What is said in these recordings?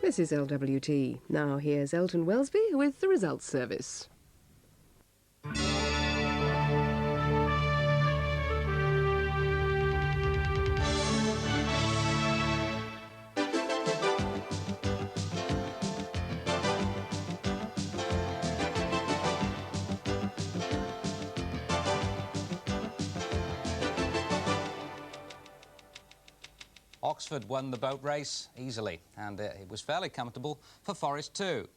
This is LWT. Now here's Elton Welsby with the results service. Oxford won the boat race easily, and it was fairly comfortable for Forest too.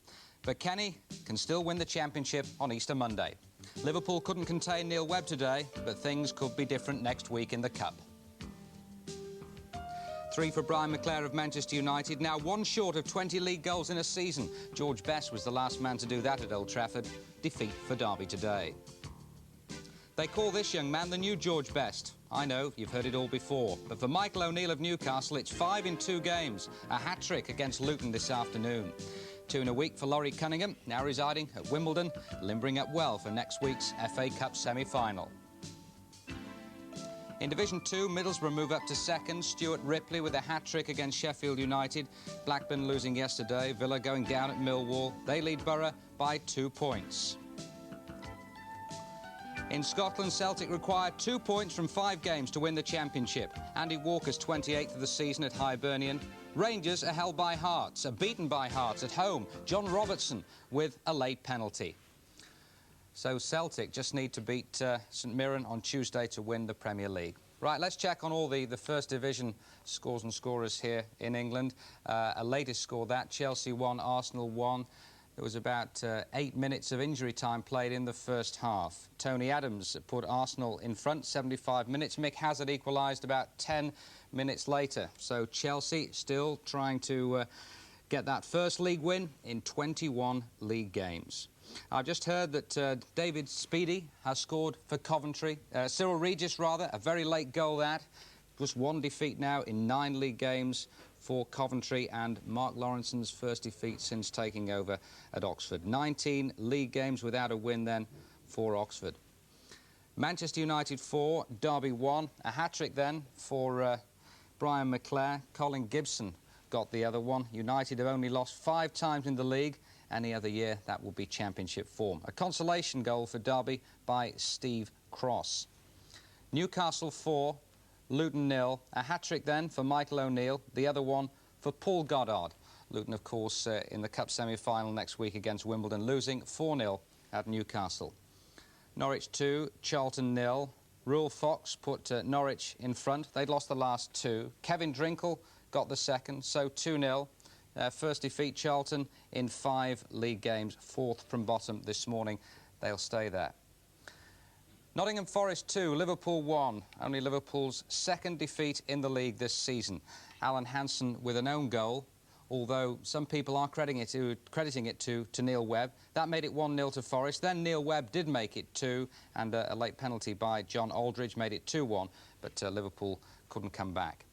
But Kenny can still win the championship on Easter Monday. Liverpool couldn't contain Neil Webb today, but things could be different next week in the Cup. 3 for Brian McClare of Manchester United, now 1 short of 20 league goals in a season. George Best was the last man to do that at Old Trafford. Defeat for Derby today. They call this young man the new George Best. I know, you've heard it all before. But for Michael O'Neill of Newcastle, it's 5 in 2 games. A hat-trick against Luton this afternoon. 2 in a week for Laurie Cunningham, now residing at Wimbledon, limbering up well for next week's FA Cup semi-final. In Division 2, Middlesbrough move up to 2nd. Stuart Ripley with a hat-trick against Sheffield United. Blackburn losing yesterday. Villa going down at Millwall. They lead Borough by 2 points. In Scotland, Celtic required 2 points from 5 games to win the championship. Andy Walker's 28th of the season at Hibernian. Rangers are held by Hearts, are beaten by Hearts at home. John Robertson with a late penalty. So Celtic just need to beat St Mirren on Tuesday to win the Premier League. Right, let's check on all the First Division scores and scorers here in England. A latest score that, Chelsea 1, Arsenal 1. There was about 8 minutes of injury time played in the first half. Tony Adams put Arsenal in front, 75 minutes. Mick Hazard equalised about 10 minutes later. So Chelsea still trying to get that first league win in 21 league games. I've just heard that David Speedy has scored for Coventry. Cyril Regis, rather, a very late goal that. Just 1 defeat now in 9 league games for Coventry, and Mark Lawrenson's first defeat since taking over at Oxford. 19 league games without a win then for Oxford. Manchester United 4, Derby 1. A hat-trick then for Brian McClare. Colin Gibson got the other one. United have only lost 5 times in the league. Any other year, that will be championship form. A consolation goal for Derby by Steve Cross. Newcastle 4, Luton 0. A hat-trick then for Michael O'Neill, the other one for Paul Goddard. Luton, of course, in the Cup semi-final next week against Wimbledon, losing 4-0 at Newcastle. Norwich 2, Charlton 0. Rule Fox put Norwich in front. They'd lost the last 2. Kevin Drinkle got the second, so 2-0. First defeat, Charlton, in 5 league games, 4th from bottom this morning. They'll stay there. Nottingham Forest 2, Liverpool 1. Only Liverpool's 2nd defeat in the league this season. Alan Hansen with an own goal, although some people are crediting it to Neil Webb. That made it 1-0 to Forest. Then Neil Webb did make it 2, and a late penalty by John Aldridge made it 2-1, but Liverpool couldn't come back.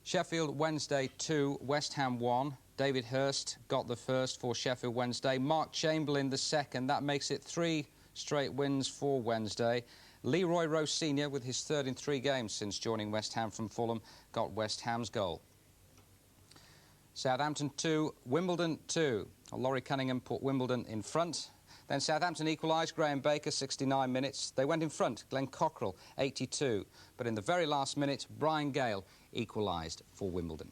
Sheffield Wednesday 2, West Ham 1. David Hurst got the first for Sheffield Wednesday. Mark Chamberlain the second. That makes it 3 straight wins for Wednesday. Leroy Rose Sr., with his 3rd in 3 games since joining West Ham from Fulham, got West Ham's goal. Southampton 2, Wimbledon 2. Laurie Cunningham put Wimbledon in front. Then Southampton equalised. Graham Baker, 69 minutes. They went in front. Glenn Cockrell, 82. But in the very last minute, Brian Gale equalised for Wimbledon.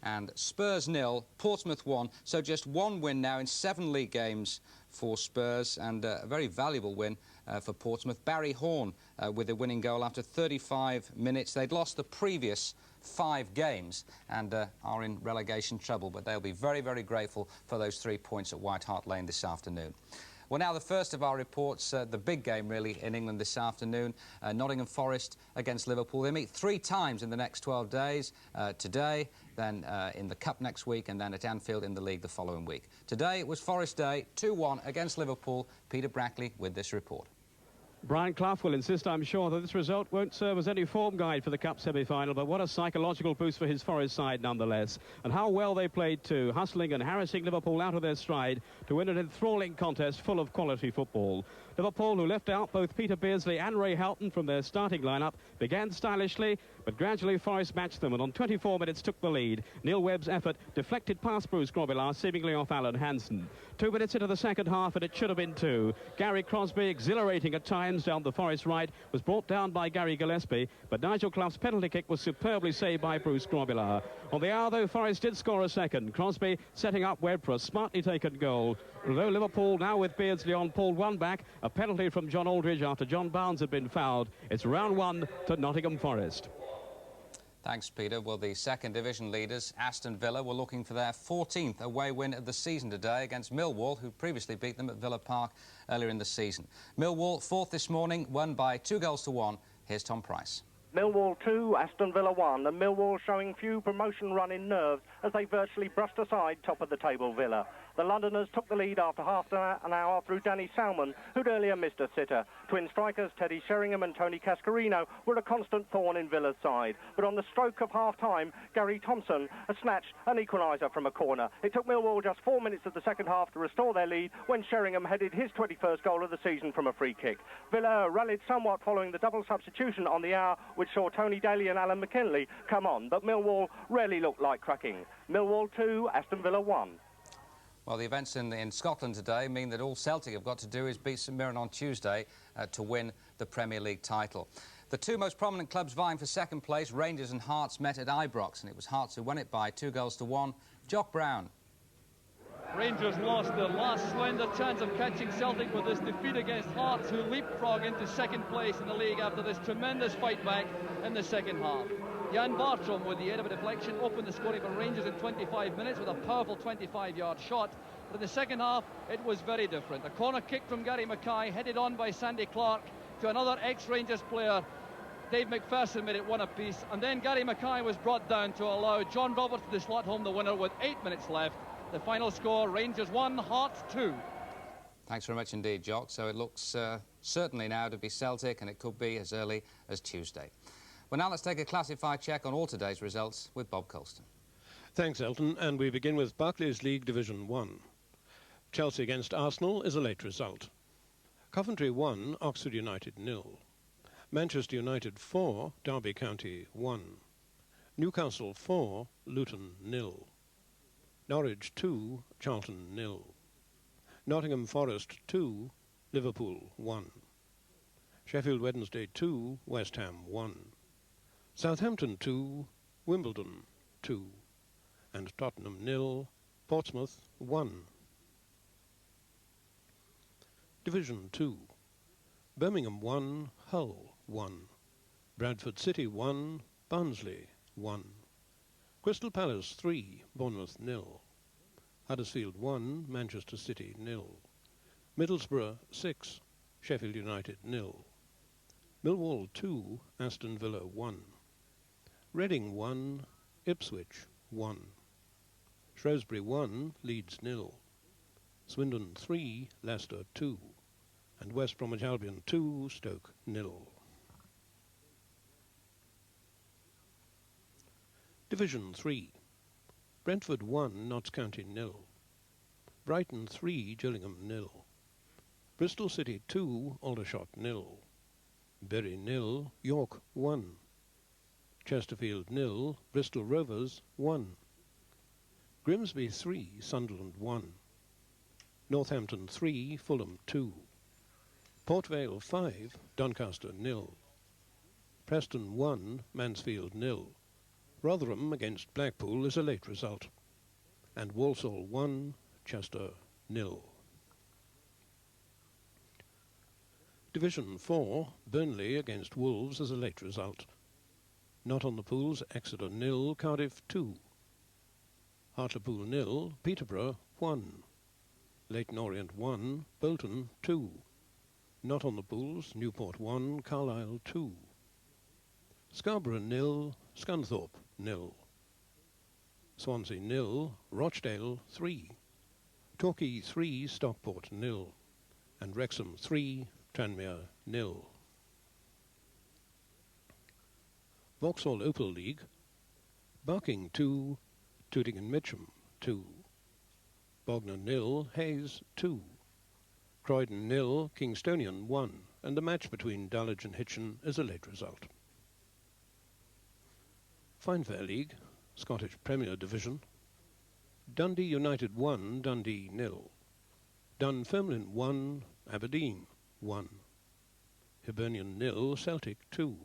And Spurs 0, Portsmouth 1. So just 1 win now in 7 league games for Spurs, and a very valuable win for Portsmouth. Barry Horn with the winning goal after 35 minutes. They'd lost the previous 5 games and are in relegation trouble, but they'll be very, very grateful for those 3 points at White Hart Lane this afternoon. Well, now the first of our reports, the big game really in England this afternoon, Nottingham Forest against Liverpool. They meet 3 times in the next 12 days, today, then in the Cup next week, and then at Anfield in the league the following week. Today it was Forest Day, 2-1 against Liverpool. Peter Brackley with this report. Brian Clough will insist, I'm sure, that this result won't serve as any form guide for the Cup semi-final, but what a psychological boost for his Forest side nonetheless. And how well they played too, hustling and harassing Liverpool out of their stride to win an enthralling contest full of quality football. Liverpool, who left out both Peter Beardsley and Ray Houghton from their starting lineup, began stylishly, But gradually Forest matched them and on 24 minutes took the lead. Neil Webb's effort deflected past Bruce Grobbelaar, seemingly off Alan Hansen. 2 minutes into the second half and it should have been 2. Gary Crosby, exhilarating at times down the Forest right, was brought down by Gary Gillespie, but Nigel Clough's penalty kick was superbly saved by Bruce Grobbelaar. On the hour, though, Forest did score a second. Crosby setting up Webb for a smartly taken goal. Although Liverpool, now with Beardsley on, pulled one back, a penalty from John Aldridge after John Barnes had been fouled. It's round 1 to Nottingham Forest. Thanks, Peter. Well, the second division leaders, Aston Villa, were looking for their 14th away win of the season today against Millwall, who previously beat them at Villa Park earlier in the season. Millwall, fourth this morning, won by 2-1. Here's Tom Price. Millwall 2, Aston Villa 1, and Millwall showing few promotion-running nerves as they virtually brushed aside top of the table Villa. The Londoners took the lead after half an hour through Danny Salmon, who'd earlier missed a sitter. Twin strikers Teddy Sheringham and Tony Cascarino were a constant thorn in Villa's side. But on the stroke of half-time, Gary Thompson snatched an equaliser from a corner. It took Millwall just 4 minutes of the second half to restore their lead when Sheringham headed his 21st goal of the season from a free kick. Villa rallied somewhat following the double substitution on the hour, which saw Tony Daly and Alan McKinley come on, but Millwall rarely looked like cracking. Millwall 2, Aston Villa 1. Well, the events in Scotland today mean that all Celtic have got to do is beat St Mirren on Tuesday to win the Premier League title. The two most prominent clubs vying for second place, Rangers and Hearts, met at Ibrox, and it was Hearts who won it by 2-1. Jock Brown. Rangers lost their last slender chance of catching Celtic with this defeat against Hearts, who leapfrog into second place in the league after this tremendous fight back in the second half. Jan Bartram, with the aid of a deflection, opened the scoring for Rangers in 25 minutes with a powerful 25-yard shot. But in the second half, it was very different. A corner kick from Gary Mackay, headed on by Sandy Clark to another ex-Rangers player. Dave McPherson made it one apiece, and then Gary Mackay was brought down to allow John Roberts to slot home the winner with 8 minutes left. The final score, Rangers 1, Hearts 2. Thanks very much indeed, Jock. So it looks certainly now to be Celtic, and it could be as early as Tuesday. Well, now let's take a classified check on all today's results with Bob Colston. Thanks, Elton, and we begin with Barclays League Division 1. Chelsea against Arsenal is a late result. Coventry 1, Oxford United 0. Manchester United 4, Derby County 1. Newcastle 4, Luton 0. Norwich 2, Charlton 0. Nottingham Forest 2, Liverpool 1. Sheffield Wednesday 2, West Ham 1. Southampton 2, Wimbledon 2. And Tottenham 0, Portsmouth 1. Division 2. Birmingham 1, Hull 1. Bradford City 1, Barnsley 1. Crystal Palace 3, Bournemouth 0. Huddersfield 1, Manchester City 0. Middlesbrough 6, Sheffield United 0. Millwall 2, Aston Villa 1. Reading 1, Ipswich 1. Shrewsbury 1, Leeds 0. Swindon 3, Leicester 2. And West Bromwich Albion 2, Stoke 0. Division 3. Brentford 1, Notts County 0. Brighton 3, Gillingham 0. Bristol City 2, Aldershot 0. Bury 0, York 1. Chesterfield 0, Bristol Rovers 1. Grimsby 3, Sunderland 1. Northampton 3, Fulham 2. Port Vale 5, Doncaster 0. Preston 1, Mansfield 0. Rotherham against Blackpool is a late result. And Walsall 1, Chester 0. Division 4, Burnley against Wolves is a late result. Not on the pools, Exeter 0, Cardiff 2. Hartlepool 0, Peterborough 1. Leyton Orient 1, Bolton 2. Not on the pools, Newport 1, Carlisle 2. Scarborough 0, Scunthorpe 0. Swansea 0, Rochdale 3. Torquay 3, Stockport 0. And Wrexham 3, Tranmere 0. Vauxhall Opal League, Barking 2, Tooting and Mitcham 2. Bognor 0, Hayes 2. Croydon 0, Kingstonian 1. And the match between Dulwich and Hitchin is a late result. Finefair League, Scottish Premier Division. Dundee United 1, Dundee 0. Dunfermline 1, Aberdeen 1. Hibernian 0, Celtic 2.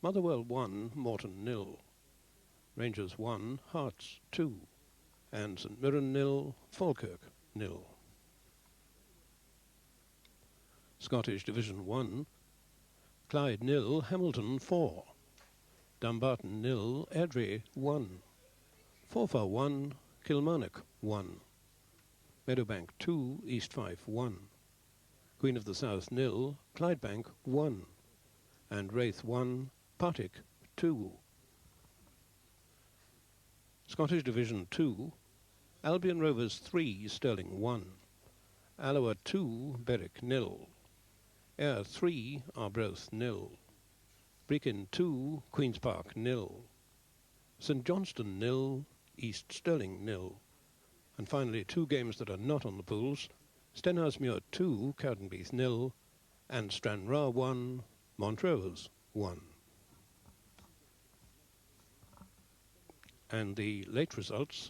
Motherwell 1, Morton 0. Rangers 1, Hearts 2. And St Mirren 0, Falkirk 0. Scottish Division 1, Clyde 0, Hamilton 4. Dumbarton 0, Airdrie 1. Forfar 1, Kilmarnock 1. Meadowbank 2, East Fife 1. Queen of the South 0, Clydebank 1. And Wraith 1, Partick 2. Scottish Division 2, Albion Rovers 3, Stirling 1. Alloa 2, Berwick 0. Ayr 3, Arbroath 0. Brechin 2, Queen's Park 0. St Johnstone 0, East Stirling 0. And finally, 2 games that are not on the pools, Stenhousemuir 2, Cowdenbeath 0, and Stranraer 1, Montrose 1. And the late results: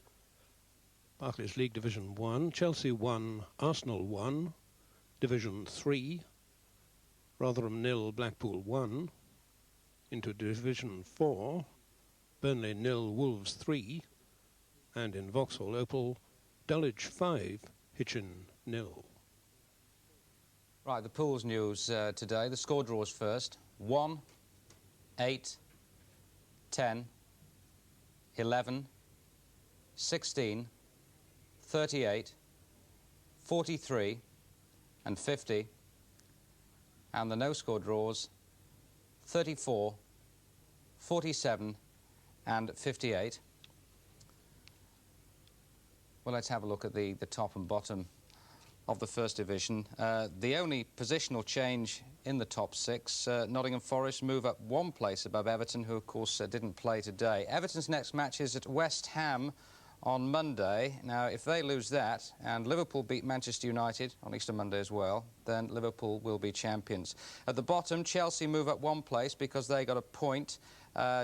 Barclays League Division 1, Chelsea 1, Arsenal 1. Division 3, Rotherham 0, Blackpool 1. Into Division 4, Burnley 0, Wolves 3. And in Vauxhall Opal, Dulwich 5, Hitchin 0. Right, the pools news today. The score draws first. 1, 8, 10, 11, 16, 38, 43 and 50. And the no-score draws 34, 47 and 58. Well, let's have a look at the top and bottom of the First Division. The only positional change in the top 6, Nottingham Forest move up 1 place above Everton, who of course didn't play today. Everton's next match is at West Ham on Monday. Now, if they lose that and Liverpool beat Manchester United on Easter Monday as well, then Liverpool will be champions. At the bottom, Chelsea move up 1 place because they got a point.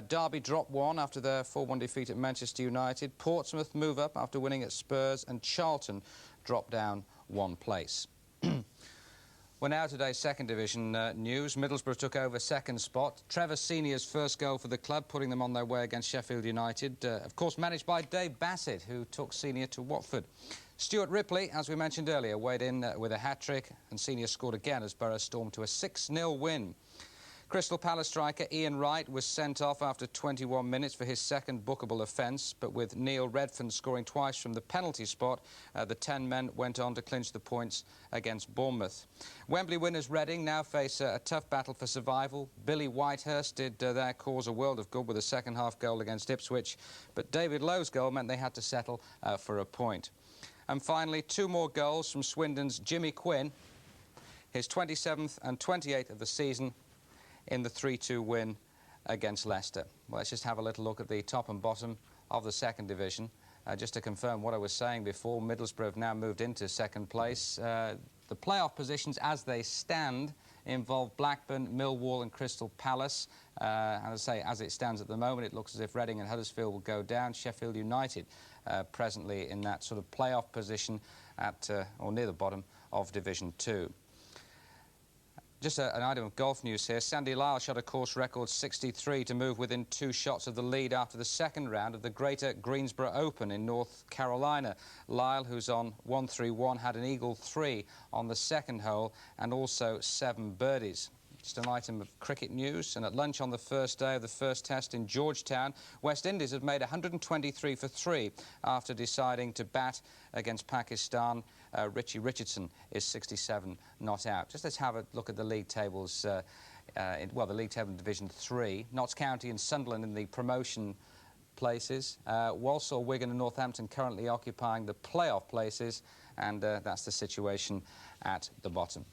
Derby drop 1 after their 4-1 defeat at Manchester United. Portsmouth move up after winning at Spurs, and Charlton drop down 1 place. Well, now today's Second Division news. Middlesbrough took over 2nd spot. Trevor Senior's first goal for the club, putting them on their way against Sheffield United. Of course, managed by Dave Bassett, who took Senior to Watford. Stuart Ripley, as we mentioned earlier, weighed in with a hat-trick, and Senior scored again as Borough stormed to a 6-0 win. Crystal Palace striker Ian Wright was sent off after 21 minutes for his 2nd bookable offence, but with Neil Redfern scoring twice from the penalty spot, the 10 men went on to clinch the points against Bournemouth. Wembley winners Reading now face a tough battle for survival. Billy Whitehurst did their cause a world of good with a second-half goal against Ipswich, but David Lowe's goal meant they had to settle for a point. And finally, 2 more goals from Swindon's Jimmy Quinn, his 27th and 28th of the season, in the 3-2 win against Leicester. Well, let's just have a little look at the top and bottom of the Second Division. Just to confirm what I was saying before, Middlesbrough have now moved into 2nd place. The playoff positions as they stand involve Blackburn, Millwall and Crystal Palace. And as I say, as it stands at the moment, it looks as if Reading and Huddersfield will go down. Sheffield United presently in that sort of playoff position at or near the bottom of Division 2. Just an item of golf news here. Sandy Lyle shot a course record 63 to move within 2 shots of the lead after the 2nd round of the Greater Greensboro Open in North Carolina. Lyle, who's on 131, had an eagle 3 on the 2nd hole and also 7 birdies. Just an item of cricket news, and at lunch on the first day of the first test in Georgetown, West Indies have made 123 for 3 after deciding to bat against Pakistan. Richie Richardson is 67 not out. Just let's have a look at the league tables, well, the league table in Division 3. Notts County and Sunderland in the promotion places. Walsall, Wigan and Northampton currently occupying the playoff places, and that's the situation at the bottom.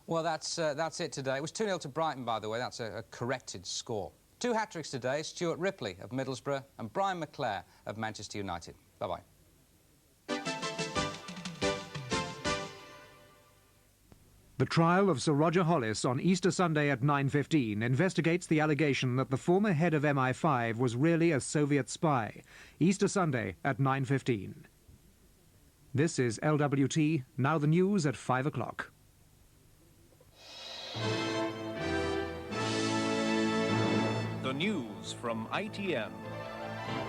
Well, that's it today. It was 2-0 to Brighton, by the way. That's a corrected score. 2 hat-tricks today, Stuart Ripley of Middlesbrough and Brian McClare of Manchester United. Bye-bye. The trial of Sir Roger Hollis on Easter Sunday at 9:15 investigates the allegation that the former head of MI5 was really a Soviet spy. Easter Sunday at 9:15. This is LWT, now the news at 5 o'clock. The news from ITN.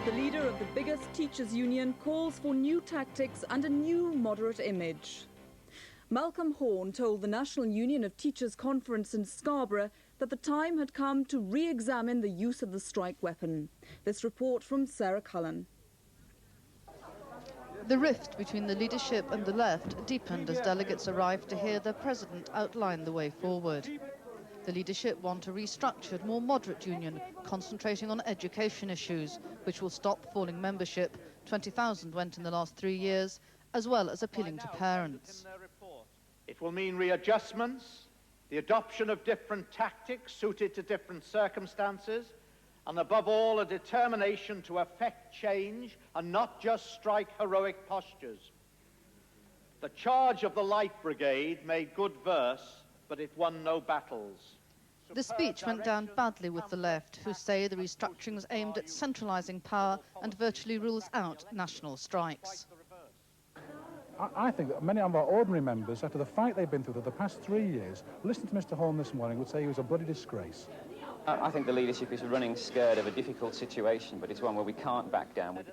The leader of the biggest teachers' union calls for new tactics and a new moderate image. Malcolm Horne told the National Union of Teachers Conference in Scarborough that the time had come to re-examine the use of the strike weapon. This report from Sarah Cullen. The rift between the leadership and the left deepened as delegates arrived to hear their president outline the way forward. The leadership want a restructured, more moderate union, concentrating on education issues, which will stop falling membership. 20,000 went in the last 3 years, as well as appealing to parents. It will mean readjustments, the adoption of different tactics suited to different circumstances, and above all, a determination to effect change and not just strike heroic postures. The charge of the Light Brigade made good verse, but it won no battles. The speech went down badly with the left, who say the restructuring is aimed at centralising power and virtually rules out national strikes. I think that many of our ordinary members, after the fight they've been through the past 3 years, listening to Mr Horne this morning, would say he was a bloody disgrace. I think the leadership is running scared of a difficult situation, but it's one where we can't back down.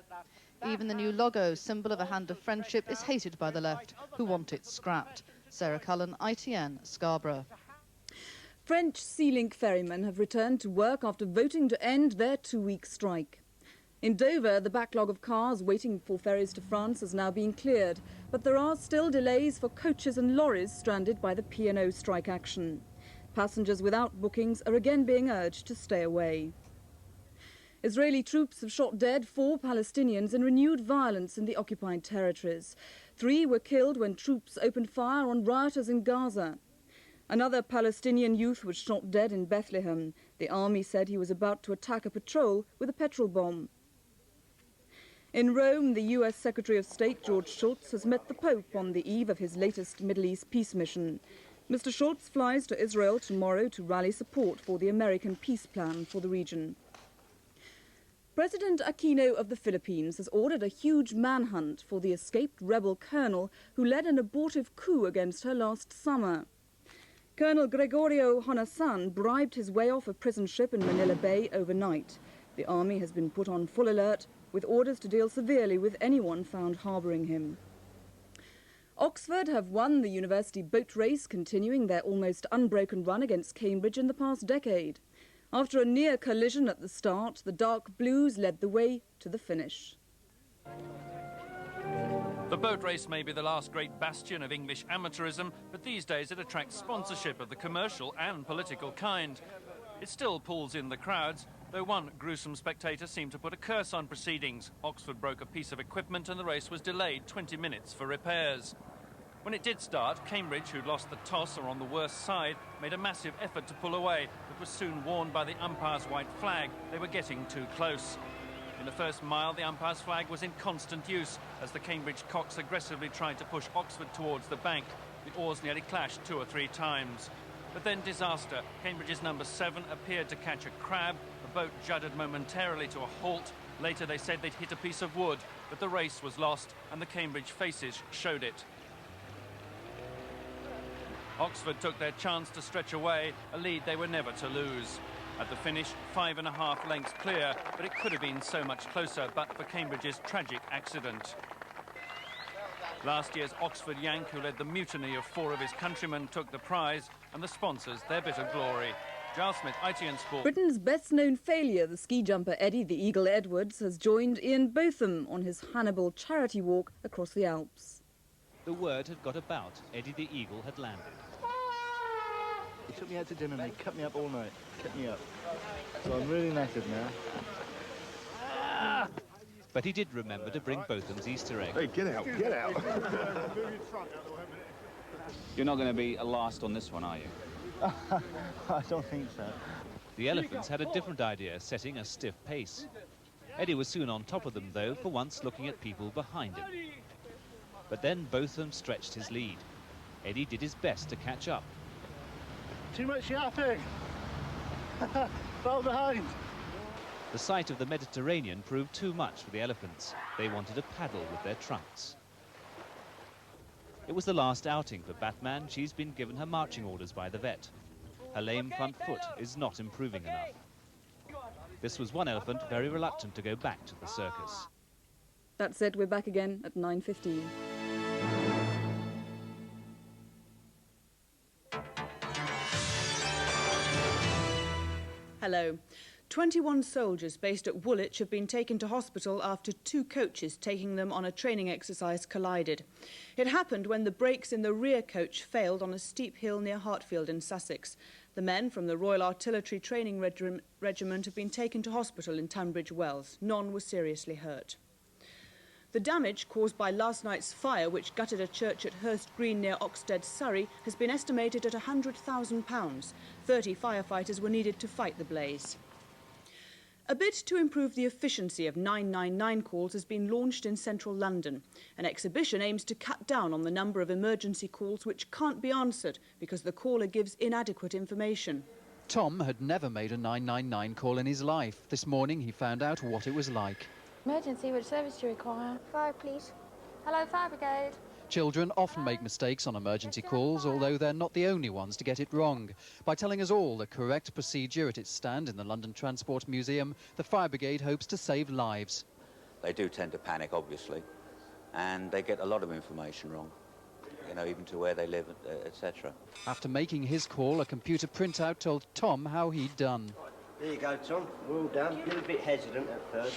Even the new logo, symbol of a hand of friendship, is hated by the left, who want it scrapped. Sarah Cullen, ITN, Scarborough. French Sea Link ferrymen have returned to work after voting to end their 2-week strike. In Dover, the backlog of cars waiting for ferries to France has now been cleared, but there are still delays for coaches and lorries stranded by the P&O strike action. Passengers without bookings are again being urged to stay away. Israeli troops have shot dead 4 Palestinians in renewed violence in the occupied territories. 3 were killed when troops opened fire on rioters in Gaza. Another Palestinian youth was shot dead in Bethlehem. The army said he was about to attack a patrol with a petrol bomb. In Rome, the US Secretary of State George Shultz has met the Pope on the eve of his latest Middle East peace mission. Mr. Shultz flies to Israel tomorrow to rally support for the American peace plan for the region. President Aquino of the Philippines has ordered a huge manhunt for the escaped rebel colonel who led an abortive coup against her last summer. Colonel Gregorio Honasan bribed his way off a prison ship in Manila Bay overnight. The army has been put on full alert, with orders to deal severely with anyone found harbouring him. Oxford have won the university boat race, continuing their almost unbroken run against Cambridge in the past decade. After a near collision at the start, the Dark Blues led the way to the finish. The boat race may be the last great bastion of English amateurism, but these days it attracts sponsorship of the commercial and political kind. It still pulls in the crowds, though one gruesome spectator seemed to put a curse on proceedings. Oxford broke a piece of equipment and the race was delayed 20 minutes for repairs. When it did start, Cambridge, who'd lost the toss or on the worst side, made a massive effort to pull away, but was soon warned by the umpire's white flag they were getting too close. In the first mile, the umpire's flag was in constant use as the Cambridge cocks aggressively tried to push Oxford towards the bank. The oars nearly clashed 2 or 3 times. But then disaster. Cambridge's number 7 appeared to catch a crab. The boat juddered momentarily to a halt. Later they said they'd hit a piece of wood, but the race was lost and the Cambridge faces showed it. Oxford took their chance to stretch away, a lead they were never to lose. At the finish, 5.5 lengths clear, but it could have been so much closer but for Cambridge's tragic accident. Last year's Oxford Yank, who led the mutiny of 4 of his countrymen, took the prize, and the sponsors their bit of glory. Giles Smith, ITN Sport. Britain's best-known failure, the ski jumper Eddie the Eagle Edwards, has joined Ian Botham on his Hannibal charity walk across the Alps. The word had got about. Eddie the Eagle had landed. He took me out to dinner and he kept me up all night. Kept me up. So I'm really knackered now. But he did remember to bring Botham's Easter egg. Hey, get out, get out. You're not going to be a last on this one, are you? I don't think so. The elephants had a different idea, setting a stiff pace. Eddie was soon on top of them, though, for once looking at people behind him. But then Botham stretched his lead. Eddie did his best to catch up. Too much yapping. Fell behind. The sight of the Mediterranean proved too much for the elephants. They wanted to paddle with their trunks. It was the last outing for Batman. She's been given her marching orders by the vet. Her lame front foot is not improving enough. This was one elephant very reluctant to go back to the circus. That's it, we're back again at 9:15. Hello. 21 soldiers based at Woolwich have been taken to hospital after 2 coaches taking them on a training exercise collided. It happened when the brakes in the rear coach failed on a steep hill near Hartfield in Sussex. The men from the Royal Artillery Training Regiment have been taken to hospital in Tunbridge Wells. None were seriously hurt. The damage caused by last night's fire, which gutted a church at Hurst Green near Oxted, Surrey, has been estimated at £100,000. 30 firefighters were needed to fight the blaze. A bid to improve the efficiency of 999 calls has been launched in central London. An exhibition aims to cut down on the number of emergency calls which can't be answered because the caller gives inadequate information. Tom had never made a 999 call in his life. This morning he found out what it was like. Emergency, which service do you require? Fire, please. Hello, fire brigade. Children often make mistakes on emergency calls, although they're not the only ones to get it wrong. By telling us all the correct procedure at its stand in the London Transport Museum, the fire brigade hopes to save lives. They do tend to panic, obviously, and they get a lot of information wrong, you know, even to where they live, etc. After making his call, a computer printout told Tom how he'd done. There you go, Tom. We're all done. A little bit hesitant at first.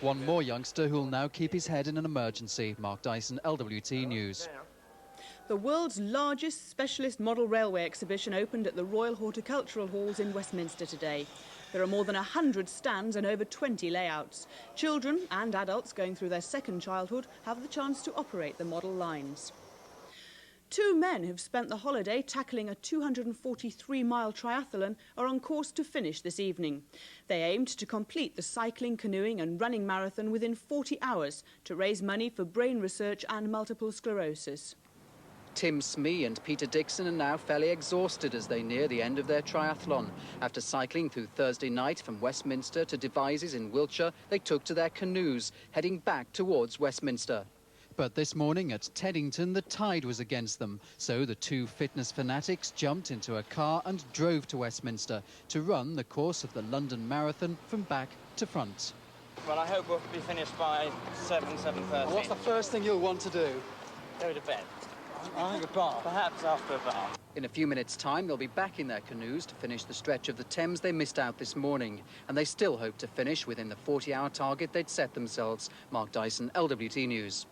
One more youngster who'll now keep his head in an emergency. Mark Dyson, LWT News. The world's largest specialist model railway exhibition opened at the Royal Horticultural Halls in Westminster today. There are more than 100 stands and over 20 layouts. Children and adults going through their second childhood have the chance to operate the model lines. 2 men who've spent the holiday tackling a 243-mile triathlon are on course to finish this evening. They aimed to complete the cycling, canoeing and running marathon within 40 hours to raise money for brain research and multiple sclerosis. Tim Smee and Peter Dixon are now fairly exhausted as they near the end of their triathlon. After cycling through Thursday night from Westminster to Devizes in Wiltshire, they took to their canoes, heading back towards Westminster. But this morning at Teddington, the tide was against them. So the 2 fitness fanatics jumped into a car and drove to Westminster to run the course of the London Marathon from back to front. Well, I hope we'll be finished by 7:30. What's the first thing you'll want to do? Go to bed. I think a bath. Perhaps after a bath. In a few minutes' time, they'll be back in their canoes to finish the stretch of the Thames they missed out this morning. And they still hope to finish within the 40-hour target they'd set themselves. Mark Dyson, LWT News.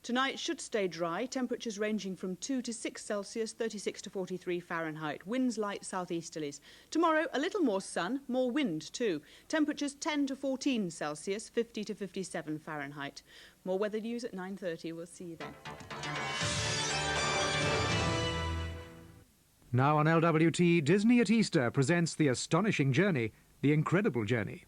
Tonight should stay dry, temperatures ranging from 2 to 6 Celsius, 36 to 43 Fahrenheit. Winds light southeasterlies. Tomorrow, a little more sun, more wind too. Temperatures 10 to 14 Celsius, 50 to 57 Fahrenheit. More weather news at 9:30. We'll see you then. Now on LWT, Disney at Easter presents The Astonishing Journey, The Incredible Journey.